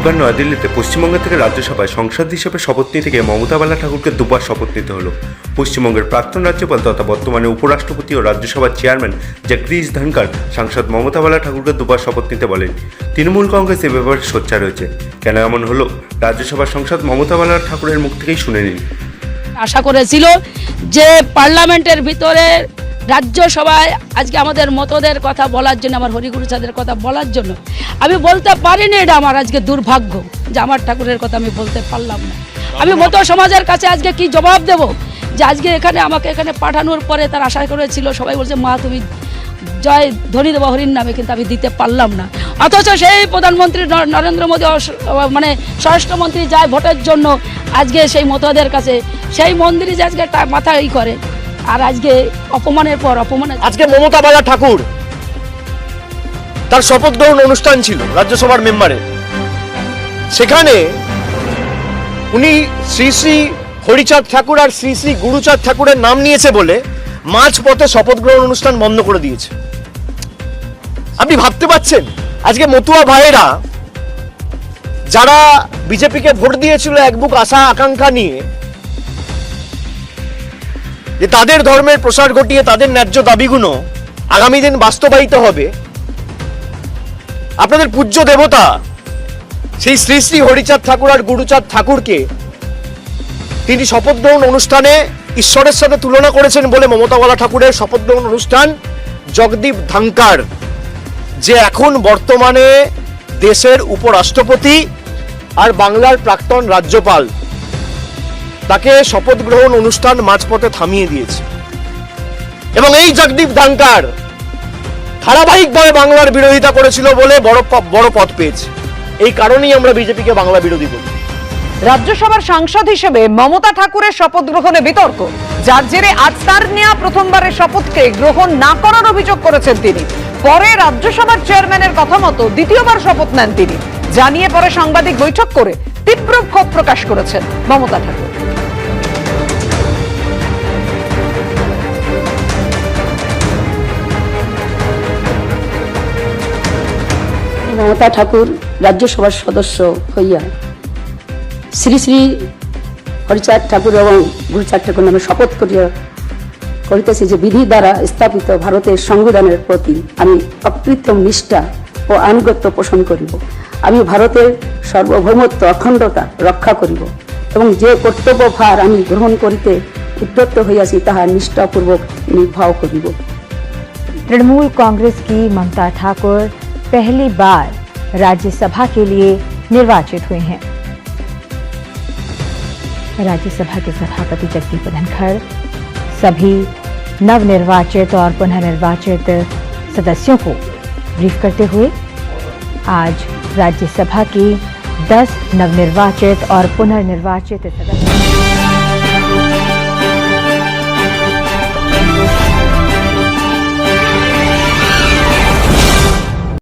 বুধবার নয়াদিল্লিতে পশ্চিমবঙ্গ থেকে রাজ্যসভায় সংসদ হিসেবে শপথ নিতে গিয়ে মমতা বালা ঠাকুরকে দুবার শপথ নিতে হলো। পশ্চিমবঙ্গের প্রাক্তন রাজ্যপাল তথা বর্তমানে উপরাষ্ট্রপতি ও রাজ্যসভার চেয়ারম্যান জগদীশ ধনখড় সাংসদ মমতা বালা ঠাকুরকে দুবার শপথ নিতে বলেন। তৃণমূল কংগ্রেস এ ব্যাপারে সোচ্চার রয়েছে। কেন এমন হলো, রাজ্যসভার সাংসদ মমতা বালা ঠাকুরের মুখ থেকেই শুনে নিন। আশা করেছিল যে পার্লামেন্টের ভিতরে রাজ্যসভায় আজকে আমাদের মতদের কথা বলার জন্য, আমার হরিগুরু চাঁদের কথা বলার জন্য আমি বলতে পারিনি। এটা আমার আজকে দুর্ভাগ্য যে আমার ঠাকুরের কথা আমি বলতে পারলাম না। আমি মত সমাজের কাছে আজকে কি জবাব দেব যে আজকে আমাকে এখানে পাঠানোর পরে তার আশা করেছিল, সবাই বলছে মা তুমি জয় ধ্বনি দেবো হরির নামে, কিন্তু আমি দিতে পারলাম না। অথচ সেই প্রধানমন্ত্রী নরেন্দ্র মোদী মানে স্বরাষ্ট্রমন্ত্রী যায় ভোটের জন্য আজকে সেই মতদের কাছে, সেই মন্দিরে যে আজকে মাথা করে, আর আজকে অপমানের পর অপমান। আজকে মমতা বালা ঠাকুর তার শপথ গ্রহণ অনুষ্ঠান ছিল রাজ্যসভার মেম্বারের। সেখানে উনি শ্রী শ্রী হরিচাঁদ ঠাকুর আর শ্রী শ্রী গুরুচাঁদ ঠাকুরের নাম নিয়েছে বলে মাঝপথে শপথ গ্রহণ অনুষ্ঠান বন্ধ করে দিয়েছে। আপনি ভাবতে পারছেন আজকে মতুয়া ভাইয়েরা যারা বিজেপিকে ভোট দিয়েছিল এক বুক আশা আকাঙ্ক্ষা নিয়ে, যে তাদের ধর্মের প্রসার ঘটিয়ে তাদের ন্যায্য দাবিগুলো আগামী দিন বাস্তবায়িত হবে, আপনাদের পূজ্য দেবতা সেই শ্রী শ্রী হরিচাঁদ ঠাকুর আর গুরুচাঁদ ঠাকুরকে তিনি শপথ গ্রহণ অনুষ্ঠানে ঈশ্বরের সাথে তুলনা করেছেন বলে মমতা বালা ঠাকুরের শপথ গ্রহণ অনুষ্ঠান জগদীপ ধনখড়, যে এখন বর্তমানে দেশের উপরাষ্ট্রপতি আর বাংলার প্রাক্তন রাজ্যপাল, তাকে শপথ গ্রহণ অনুষ্ঠান মাঝপথে থামিয়ে দিয়েছে। এবং এই জগদীপ ধনখড় ধারাবাহিকভাবে বাংলার বিরোধিতা করেছিল বলে বড় পদ পেয়েছে। এই কারণেই আমরা বিজেপিকে বাংলা বিরোধী বলি। রাজ্যসভার সাংসদ হিসেবে মমতা ঠাকুরের শপথ গ্রহণে বিতর্ক, যার জেরে আজ তার নেওয়া প্রথমবারের শপথকে গ্রহণ না করার অভিযোগ করেছেন তিনি। পরে রাজ্যসভার চেয়ারম্যানের কথা মতো দ্বিতীয়বার শপথ নেন তিনি। জানিয়ে পরে সাংবাদিক বৈঠক করে তীব্র ক্ষোভ প্রকাশ করেছেন মমতা ঠাকুর। মমতা ঠাকুর রাজ্যসভার সদস্য হইয়া শ্রী শ্রী হরিচাঁদ ঠাকুর এবং গুরুচাঁদ ঠাকুর নামে শপথ করিতেছি যে বিধি দ্বারা স্থাপিত ভারতের সংবিধানের প্রতি আমি অকৃত্রিম নিষ্ঠা ও আনুগত্য পোষণ করিব। আমি ভারতের সার্বভৌমত্ব অখণ্ডতা রক্ষা করিব এবং যে কর্তব্য ভার আমি গ্রহণ করিতে উদ্যত হইয়াছি তাহা নিষ্ঠাপূর্বক নির্বাহ করিব। तृणमूल कांग्रेस की ममता ठाकुर पहली बार राज्यसभा के लिए निर्वाचित हुए हैं। राज्यसभा के सभापति जगदीप धनखड़ सभी नवनिर्वाचित और पुनर्निर्वाचित सदस्यों को ब्रीफ करते हुए आज राज्यसभा की 10 नवनिर्वाचित और पुनर्निर्वाचित सदस्य